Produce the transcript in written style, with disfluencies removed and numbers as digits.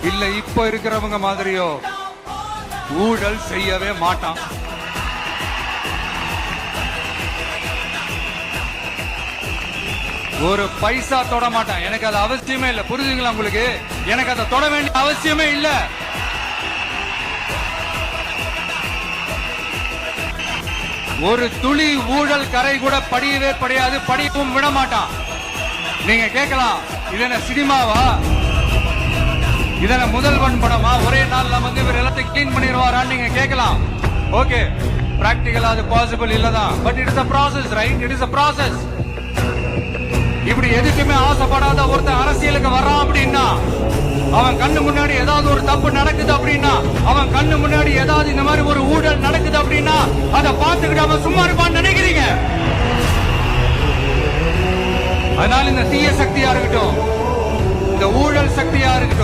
இல்ல இப்ப இருக்கிறவங்க மாதிரியோ ஊழல் செய்யவே மாட்டான். ஒரு பைசா தொட மாட்டான். எனக்கு அது அவசியமே இல்ல. புரிஞ்சுங்களா உங்களுக்கு? எனக்கு அதை தொட வேண்டிய அவசியமே இல்ல. ஒரு துளி ஊழல் கரை கூட படியவே படியாது, படிக்கவும் விட மாட்டான். நீங்க கேட்கலாம், இது என்ன சினிமாவா, இதன முதல்வன் படமா, ஒரே நாள்ல வந்து இவர் எல்லாத்தையும் கிளீன் பண்ணிடுவாரான்னு நீங்க கேட்கலாம். ஓகே, பிராக்டிகலா அது பாசிபிள் இல்லதான். But it is a process, right? It is a process. இப்படி எதுக்குமே ஆசைப்படாத ஒருத்தன் அரசியலுக்கு வர்றான் அப்படின்னா, அவன் கண்ணு முன்னாடி ஏதாவது ஒரு தப்பு நடக்குது அப்படின்னா, அவன் கண்ணு முன்னாடி ஏதாவது இந்த மாதிரி ஒரு ஊழல் நடக்குது அப்படின்னா, அதை பார்த்துக்கிட்டு அவன் சும்மா இருப்பான்னு நினைக்கிறீங்க? அதனால இந்த தீய சக்தியா இருக்கட்டும், இந்த ஊழல் சக்தியா இருக்கட்டும்,